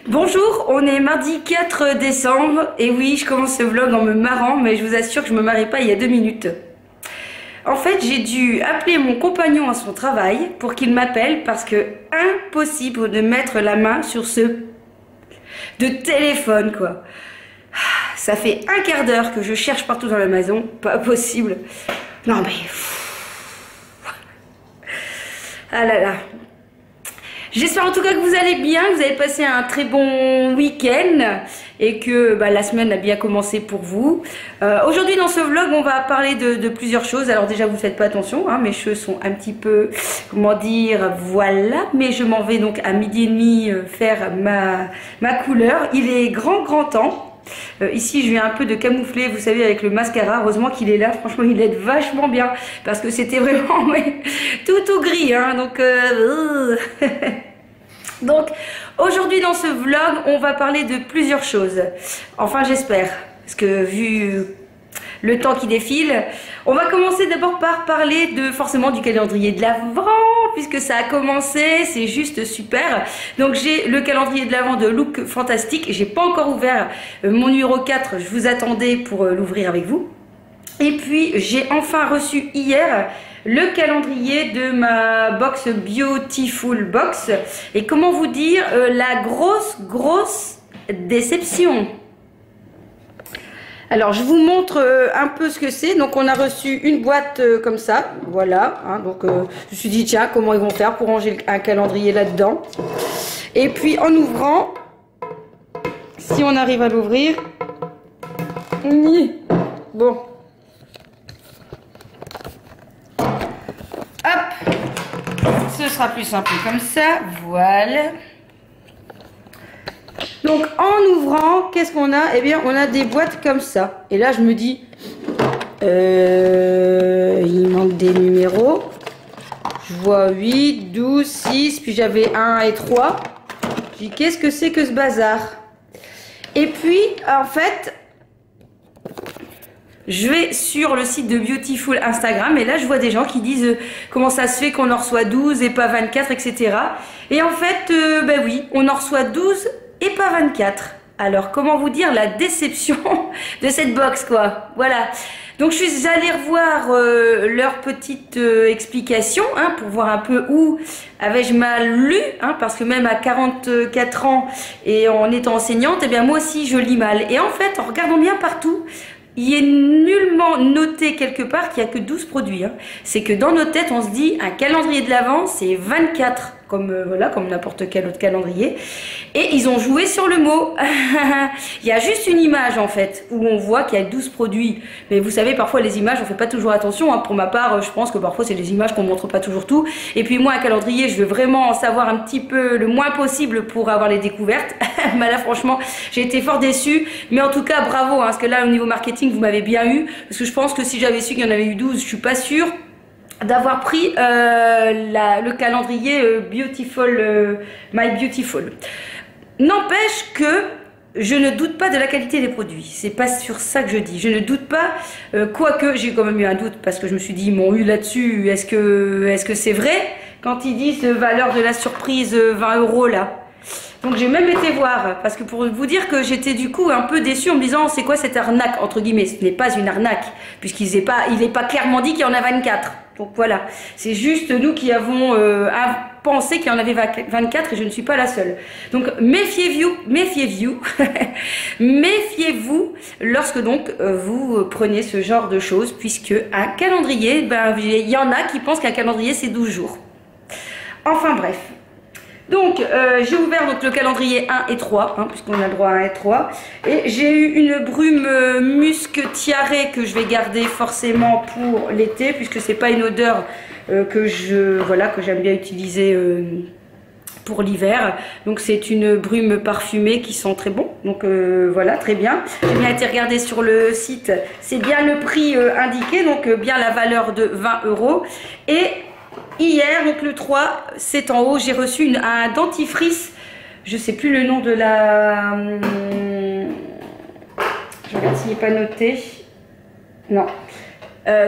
Bonjour, on est mardi 4 décembre et oui, je commence ce vlog en me marrant, mais je vous assure que je me marrais pas il y a 2 minutes. En fait, j'ai dû appeler mon compagnon à son travail pour qu'il m'appelle parce que impossible de mettre la main sur ce de téléphone quoi. Ça fait un quart d'heure que je cherche partout dans la maison, pas possible. Non mais... Ah là là. J'espère en tout cas que vous allez bien, que vous avez passé un très bon week-end et que la semaine a bien commencé pour vous. Aujourd'hui dans ce vlog, on va parler de plusieurs choses. Alors déjà, vous ne faites pas attention, hein, mes cheveux sont un petit peu, comment dire, voilà. Mais je m'en vais donc à 12h30 faire ma couleur. Il est grand temps. Ici je viens un peu de camoufler, vous savez, avec le mascara. Heureusement qu'il est là, franchement il aide vachement bien parce que c'était vraiment tout gris hein, donc aujourd'hui dans ce vlog on va parler de plusieurs choses, enfin j'espère, parce que vu le temps qui défile, on va commencer d'abord par parler forcément du calendrier de l'Avent, puisque ça a commencé, c'est juste super. Donc j'ai le calendrier de l'Avent de Look Fantastique, j'ai pas encore ouvert mon numéro 4, je vous attendais pour l'ouvrir avec vous. Et puis j'ai enfin reçu hier le calendrier de ma box Beautiful Box. Et comment vous dire, la grosse déception. Alors je vous montre un peu ce que c'est. Donc on a reçu une boîte comme ça, voilà hein, donc je me suis dit tiens, comment ils vont faire pour ranger un calendrier là-dedans. Et puis en ouvrant, si on arrive à l'ouvrir, bon, hop, ce sera plus simple comme ça, voilà. Donc en ouvrant, qu'est-ce qu'on a? Eh bien on a des boîtes comme ça. Et là je me dis, il manque des numéros. Je vois 8, 12, 6, puis j'avais 1 et 3. Je dis qu'est-ce que c'est que ce bazar? Et puis en fait, je vais sur le site de Beautiful Instagram et là je vois des gens qui disent comment ça se fait qu'on en reçoit 12 et pas 24, etc. Et en fait, oui, on en reçoit 12 et pas 24. Alors comment vous dire la déception de cette box quoi. Voilà. Donc je suis allée revoir leur petite explication hein, pour voir un peu où avais-je mal lu hein, parce que même à 44 ans et en étant enseignante, eh bien moi aussi je lis mal. Et en fait en regardant bien partout, il est nullement noté quelque part qu'il n'y a que 12 produits. Hein. C'est que dans nos têtes, on se dit un calendrier de l'Avent, c'est 24, comme voilà, comme n'importe quel autre calendrier. Et ils ont joué sur le mot. Il y a juste une image en fait, où on voit qu'il y a 12 produits. Mais vous savez, parfois les images, on ne fait pas toujours attention. Hein. Pour ma part, je pense que parfois c'est des images qu'on ne montre pas toujours tout. Et puis moi, un calendrier, je veux vraiment en savoir un petit peu le moins possible pour avoir les découvertes. Là, franchement, j'ai été fort déçue. Mais en tout cas, bravo, hein, parce que là, au niveau marketing, vous m'avez bien eu, parce que je pense que si j'avais su qu'il y en avait eu 12, je suis pas sûre d'avoir pris le calendrier Beautiful, My Beautiful. N'empêche que je ne doute pas de la qualité des produits, c'est pas sur ça que je dis, je ne doute pas, quoique j'ai quand même eu un doute parce que je me suis dit, ils m'ont eu là-dessus, est-ce que c'est vrai quand ils disent valeur de la surprise 20 € là? Donc j'ai même été voir, parce que pour vous dire que j'étais du coup un peu déçue en me disant c'est quoi cette arnaque entre guillemets. Ce n'est pas une arnaque, puisqu'il n'est pas clairement dit qu'il y en a 24. Donc voilà, c'est juste nous qui avons pensé qu'il y en avait 24 et je ne suis pas la seule. Donc méfiez-vous, méfiez-vous lorsque donc vous prenez ce genre de choses, puisque un calendrier, il y en a qui pensent qu'un calendrier c'est 12 jours. Enfin bref. Donc j'ai ouvert donc, le calendrier 1 et 3, hein, puisqu'on a le droit à 1 et 3. Et j'ai eu une brume musc tiarée que je vais garder forcément pour l'été, puisque c'est pas une odeur que j'aime bien utiliser pour l'hiver. Donc c'est une brume parfumée qui sent très bon. Donc voilà, très bien. J'ai bien été regarder sur le site, c'est bien le prix indiqué, donc bien la valeur de 20 €. Et hier, donc le 3, c'est en haut, j'ai reçu un dentifrice, je sais plus le nom de la... Je regarde s'il n'est pas noté. Non.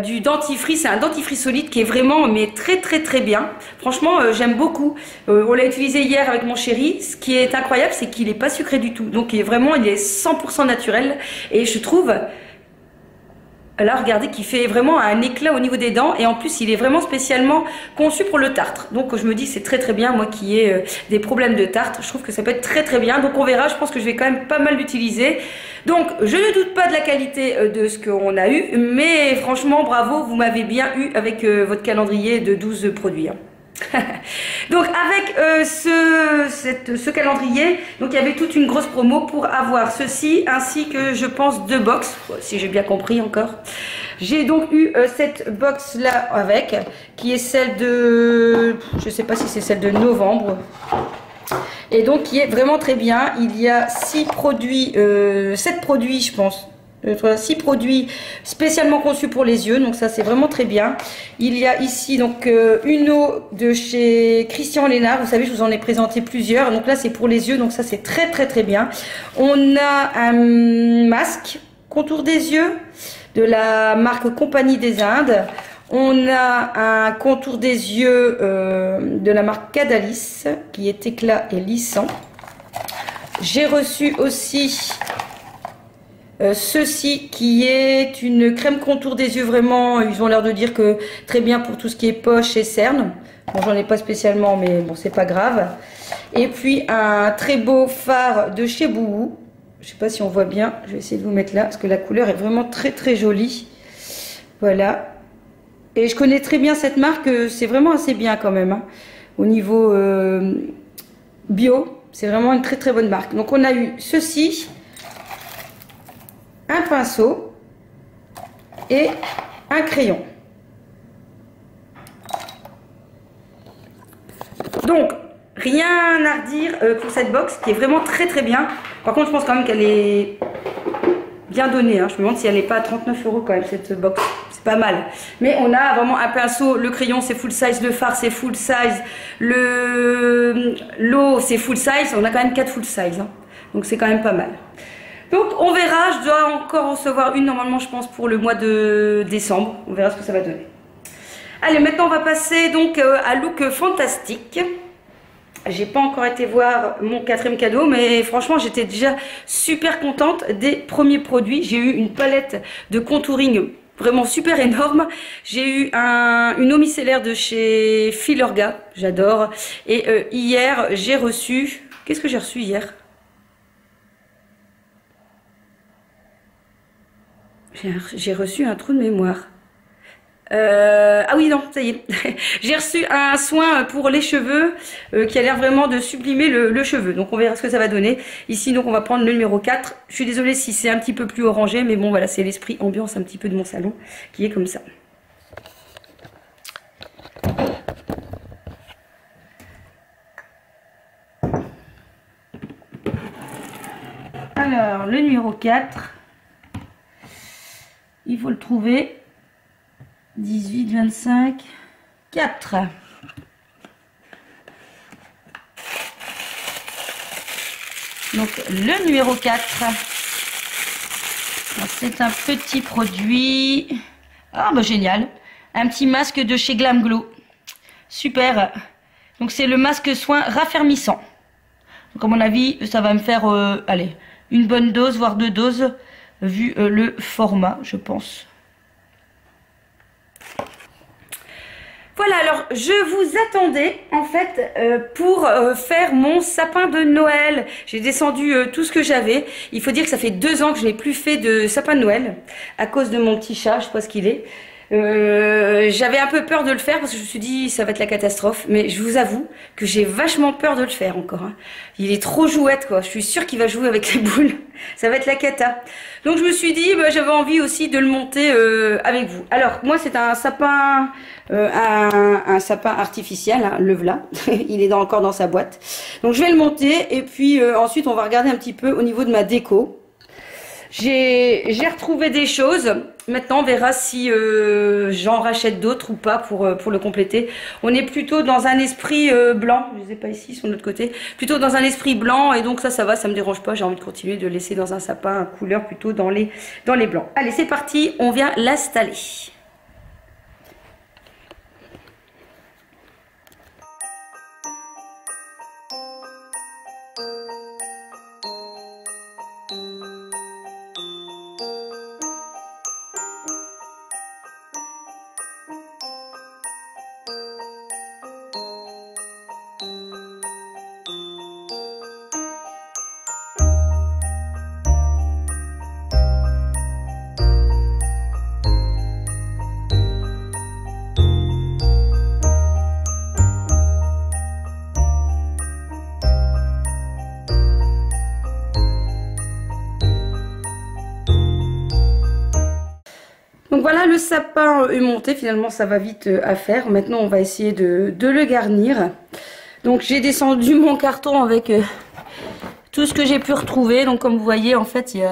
du dentifrice. C'est un dentifrice solide qui est vraiment mais très très très bien. Franchement, j'aime beaucoup. On l'a utilisé hier avec mon chéri. Ce qui est incroyable, c'est qu'il n'est pas sucré du tout. Donc il est 100% naturel. Et je trouve... Là, regardez qu'il fait vraiment un éclat au niveau des dents et en plus, il est vraiment spécialement conçu pour le tartre. Donc, je me dis c'est très très bien, moi qui ai des problèmes de tartre, je trouve que ça peut être très très bien. Donc, on verra, je pense que je vais quand même pas mal l'utiliser. Donc, je ne doute pas de la qualité de ce qu'on a eu, mais franchement, bravo, vous m'avez bien eu avec votre calendrier de 12 produits. Donc avec ce calendrier, donc il y avait toute une grosse promo pour avoir ceci ainsi que je pense 2 box, si j'ai bien compris encore. J'ai donc eu cette box là avec, qui est celle de, je sais pas si c'est celle de novembre. Et donc qui est vraiment très bien. Il y a 7 produits je pense. 6 produits spécialement conçus pour les yeux, donc ça c'est vraiment très bien. Il y a ici donc une eau de chez Christian Lénard, vous savez je vous en ai présenté plusieurs, donc là c'est pour les yeux, donc ça c'est très très très bien. On a un masque contour des yeux de la marque Compagnie des Indes. On a un contour des yeux de la marque Cadalis qui est éclat et lissant. J'ai reçu aussi ceci qui est une crème contour des yeux, vraiment ils ont l'air de dire que très bien pour tout ce qui est poche et cernes. Bon, j'en ai pas spécialement mais bon c'est pas grave. Et puis un très beau fard de chez Bouhou, je sais pas si on voit bien, je vais essayer de vous mettre là parce que la couleur est vraiment très très jolie. Voilà, et je connais très bien cette marque, c'est vraiment assez bien quand même hein. Au niveau bio, c'est vraiment une très très bonne marque. Donc on a eu ceci, un pinceau et un crayon. Donc rien à redire pour cette box qui est vraiment très très bien. Par contre je pense quand même qu'elle est bien donnée hein. Je me demande si elle n'est pas à 39 € quand même cette box. C'est pas mal. Mais on a vraiment un pinceau, le crayon c'est full size, le fard c'est full size, l'eau c'est full size. On a quand même 4 full size hein. Donc c'est quand même pas mal. Donc on verra, je dois encore recevoir une normalement je pense pour le mois de décembre. On verra ce que ça va donner. Allez, maintenant on va passer donc à look fantastique. J'ai pas encore été voir mon 4e cadeau, mais franchement j'étais déjà super contente des premiers produits. J'ai eu une palette de contouring vraiment super énorme. J'ai eu une eau micellaire de chez Filorga, j'adore. Et hier j'ai reçu, qu'est-ce que j'ai reçu hier? J'ai reçu un trou de mémoire. Ah oui, non, ça y est. J'ai reçu un soin pour les cheveux qui a l'air vraiment de sublimer le cheveu. Donc on verra ce que ça va donner. Ici, donc on va prendre le numéro 4. Je suis désolée si c'est un petit peu plus orangé, mais bon, voilà, c'est l'esprit ambiance un petit peu de mon salon qui est comme ça. Alors, le numéro 4. Il faut le trouver. 18, 25, 4. Donc le numéro 4. C'est un petit produit. Ah bah génial. Un petit masque de chez Glam Glow. Super. Donc c'est le masque soin raffermissant. Donc à mon avis, ça va me faire allez, une bonne dose, voire 2 doses, vu le format, je pense. Voilà, alors je vous attendais en fait pour faire mon sapin de Noël. J'ai descendu tout ce que j'avais. Il faut dire que ça fait 2 ans que je n'ai plus fait de sapin de Noël à cause de mon petit chat, je sais pas ce qu'il est. J'avais un peu peur de le faire parce que je me suis dit ça va être la catastrophe, mais je vous avoue que j'ai vachement peur de le faire encore hein. Il est trop jouette quoi, je suis sûre qu'il va jouer avec les boules, ça va être la cata. Donc je me suis dit bah, j'avais envie aussi de le monter avec vous. Alors moi c'est un sapin un sapin artificiel hein, le voilà. Il est encore dans sa boîte, donc je vais le monter et puis ensuite on va regarder un petit peu au niveau de ma déco. J'ai retrouvé des choses. Maintenant, on verra si j'en rachète d'autres ou pas pour le compléter. On est plutôt dans un esprit blanc. Je ne les ai pas ici, sur l'autre côté. Plutôt dans un esprit blanc. Et donc ça va, ça me dérange pas. J'ai envie de continuer de laisser dans un sapin couleur plutôt dans les blancs. Allez, c'est parti. On vient l'installer. voilà, le sapin est monté, finalement ça va vite à faire. Maintenant on va essayer de le garnir. Donc j'ai descendu mon carton avec tout ce que j'ai pu retrouver. Donc comme vous voyez, en fait il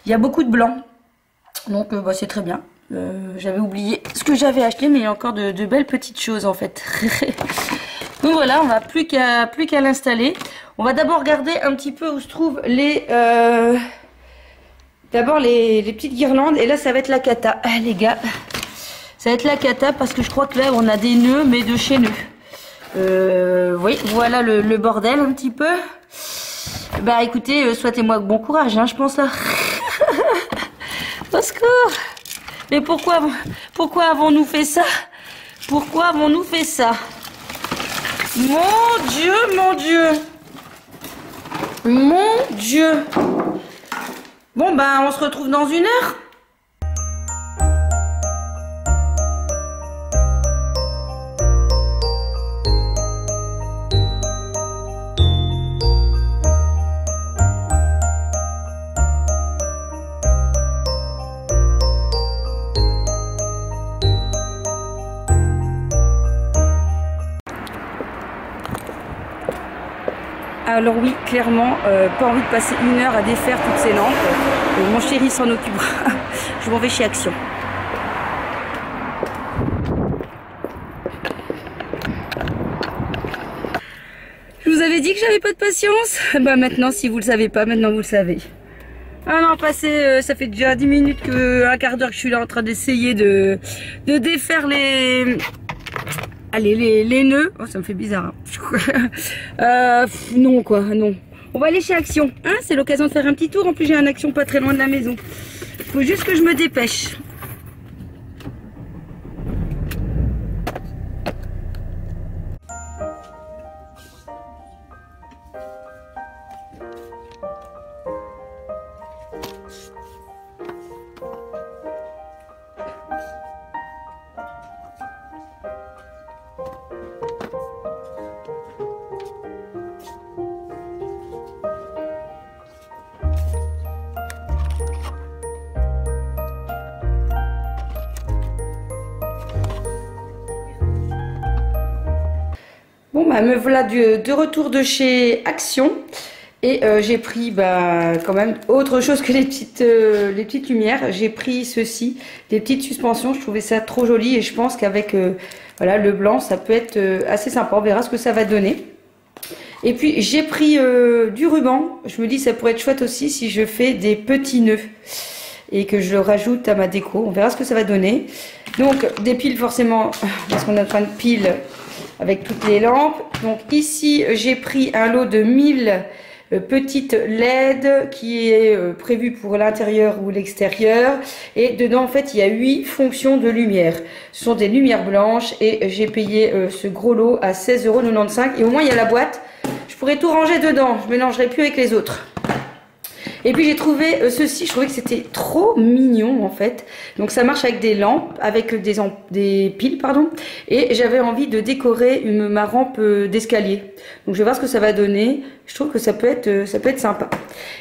y a beaucoup de blanc. Donc bah, c'est très bien. J'avais oublié ce que j'avais acheté, mais il y a encore de belles petites choses en fait. Donc voilà, on va plus qu'à l'installer. On va d'abord regarder un petit peu où se trouvent les d'abord les petites guirlandes. Et là ça va être la cata, les gars. Ça va être la cata parce que je crois que là on a des nœuds, mais de chez nœuds. Oui, voilà le bordel un petit peu. Bah écoutez, souhaitez-moi bon courage, hein, je pense là. Au secours. Mais pourquoi avons-nous fait ça? Pourquoi avons-nous fait ça? Mon Dieu, mon Dieu. Mon Dieu. Bon, ben, on se retrouve dans 1 heure. Alors oui, clairement, pas envie de passer 1 heure à défaire toutes ces lampes. Mon chéri s'en occupera. Je m'en vais chez Action. Je vous avais dit que j'avais pas de patience. Bah maintenant, si vous le savez pas, maintenant vous le savez. Ah non, ça fait déjà 10 minutes, un quart d'heure que je suis là en train d'essayer de défaire les nœuds. Oh, ça me fait bizarre. Hein. Non, quoi, non. On va aller chez Action. Hein, c'est l'occasion de faire un petit tour. En plus, j'ai un Action pas très loin de la maison. Faut juste que je me dépêche. Bon bah me voilà de retour de chez Action et j'ai pris quand même autre chose que les petites lumières. J'ai pris ceci, des petites suspensions. Je trouvais ça trop joli et je pense qu'avec voilà, le blanc ça peut être assez sympa. On verra ce que ça va donner. Et puis j'ai pris du ruban. Je me dis ça pourrait être chouette aussi si je fais des petits nœuds et que je le rajoute à ma déco. On verra ce que ça va donner. Donc des piles forcément parce qu'on a plein de piles avec toutes les lampes. Donc ici j'ai pris un lot de 1000 petites LED qui est prévu pour l'intérieur ou l'extérieur, et dedans en fait il y a 8 fonctions de lumière. Ce sont des lumières blanches et j'ai payé ce gros lot à 16,95 € et au moins il y a la boîte, je pourrais tout ranger dedans, je mélangerai plus avec les autres. Et puis j'ai trouvé ceci, je trouvais que c'était trop mignon en fait. Donc ça marche avec des lampes, avec des piles pardon. Et j'avais envie de décorer ma rampe d'escalier. Donc je vais voir ce que ça va donner. Je trouve que ça peut être sympa.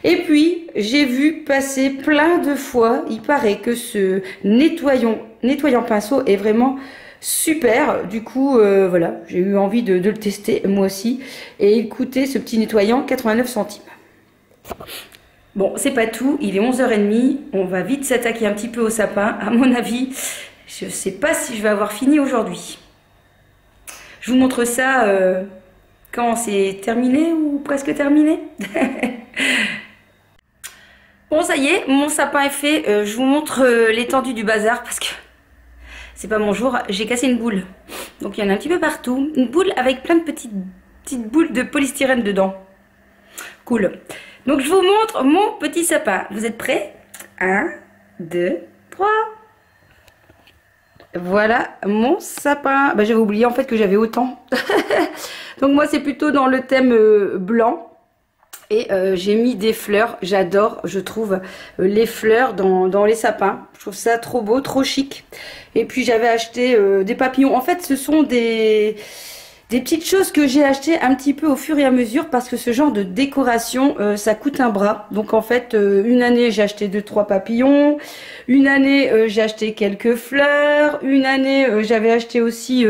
Et puis j'ai vu passer plein de fois, il paraît que ce nettoyant pinceau est vraiment super. Du coup voilà, j'ai eu envie de le tester moi aussi. Et il coûtait ce petit nettoyant 89 centimes. Bon, c'est pas tout, il est 11h30, on va vite s'attaquer un petit peu au sapin. À mon avis, je sais pas si je vais avoir fini aujourd'hui. Je vous montre ça quand c'est terminé ou presque terminé. Bon, ça y est, mon sapin est fait. Je vous montre l'étendue du bazar parce que c'est pas mon jour. J'ai cassé une boule, donc il y en a un petit peu partout. Une boule avec plein de petites boules de polystyrène dedans. Cool. Donc je vous montre mon petit sapin. Vous êtes prêts? 1, 2, 3. Voilà mon sapin. Bah, j'avais oublié en fait que j'avais autant. Donc moi c'est plutôt dans le thème blanc. Et j'ai mis des fleurs. J'adore, je trouve, les fleurs dans les sapins. Je trouve ça trop beau, trop chic. Et puis j'avais acheté des papillons. En fait ce sont des Des petites choses que j'ai achetées un petit peu au fur et à mesure parce que ce genre de décoration, ça coûte un bras. Donc en fait, une année j'ai acheté 2-3 papillons, une année j'ai acheté quelques fleurs, une année j'avais acheté aussi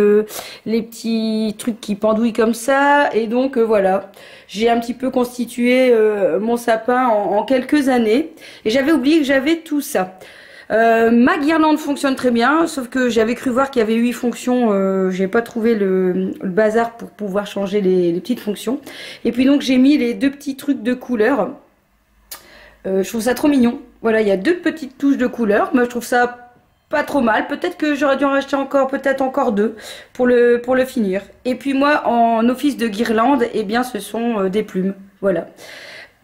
les petits trucs qui pendouillent comme ça. Et donc voilà, j'ai un petit peu constitué mon sapin en quelques années. Et j'avais oublié que j'avais tout ça. Ma guirlande fonctionne très bien, sauf que j'avais cru voir qu'il y avait 8 fonctions, j'ai pas trouvé le bazar pour pouvoir changer les petites fonctions. Et puis donc j'ai mis les 2 petits trucs de couleur, je trouve ça trop mignon. Voilà, il y a 2 petites touches de couleur, mais je trouve ça pas trop mal. Peut-être que j'aurais dû en racheter encore, peut-être encore 2 pour le finir. Et puis moi en office de guirlande, eh bien ce sont des plumes, voilà.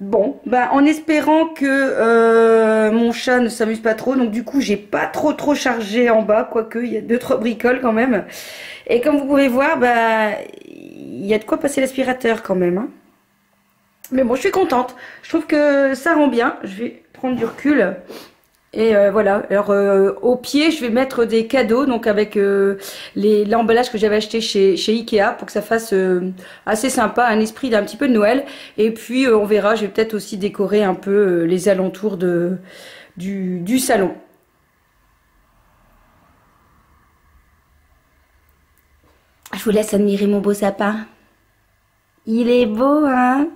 Bon, bah en espérant que mon chat ne s'amuse pas trop, donc du coup j'ai pas trop chargé en bas, quoique il y a 2-3 bricoles quand même. Et comme vous pouvez voir, bah il y a de quoi passer l'aspirateur quand même, hein. Mais bon, je suis contente, je trouve que ça rend bien. Je vais prendre du recul. Et voilà, alors au pied je vais mettre des cadeaux, donc avec l'emballage que j'avais acheté chez Ikea pour que ça fasse assez sympa, un esprit d'un petit peu de Noël. Et puis on verra, je vais peut-être aussi décorer un peu les alentours du salon. Je vous laisse admirer mon beau sapin. Il est beau, hein?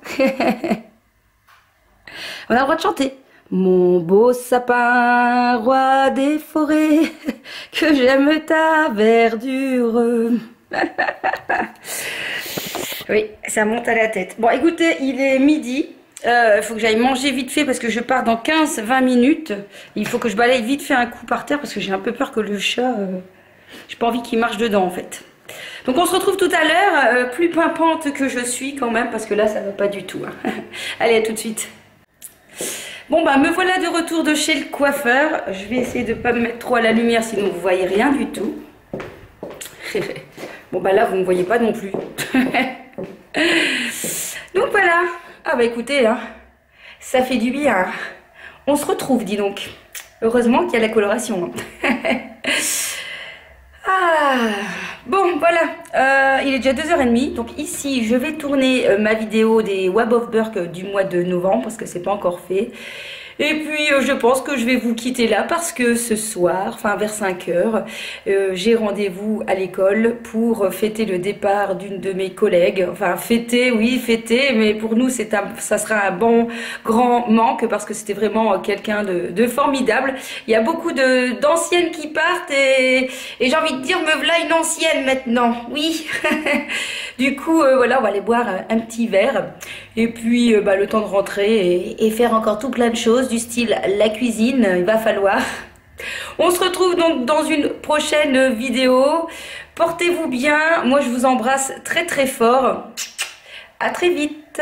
On a le droit de chanter. Mon beau sapin, roi des forêts, que j'aime ta verdure. Oui, ça monte à la tête. Bon, écoutez, il est midi. Il faut que j'aille manger vite fait parce que je pars dans 15-20 minutes. Il faut que je balaye vite fait un coup par terre parce que j'ai un peu peur que le chat... j'ai pas envie qu'il marche dedans en fait. Donc on se retrouve tout à l'heure, plus pimpante que je suis quand même parce que là ça va pas du tout, hein. Allez, à tout de suite. Bon bah me voilà de retour de chez le coiffeur. Je vais essayer de pas me mettre trop à la lumière sinon vous voyez rien du tout. Bon bah là vous ne voyez pas non plus. Donc voilà. Ah bah écoutez, hein, ça fait du bien. On se retrouve, dis donc. Heureusement qu'il y a la coloration. Ah, bon voilà, il est déjà 2h30, donc ici je vais tourner ma vidéo des Web of Burke du mois de novembre parce que c'est pas encore fait. Et puis je pense que je vais vous quitter là parce que ce soir, enfin vers 5h, j'ai rendez-vous à l'école pour fêter le départ d'une de mes collègues. Enfin fêter, oui fêter, mais pour nous ça sera un bon grand manque parce que c'était vraiment quelqu'un de formidable. Il y a beaucoup d'anciennes qui partent et j'ai envie de dire me voilà une ancienne maintenant, oui. Du coup voilà, on va aller boire un petit verre et puis bah, le temps de rentrer et faire encore tout plein de choses du style la cuisine, il va falloir. On se retrouve donc dans une prochaine vidéo. Portez-vous bien, moi je vous embrasse très très fort. À très vite.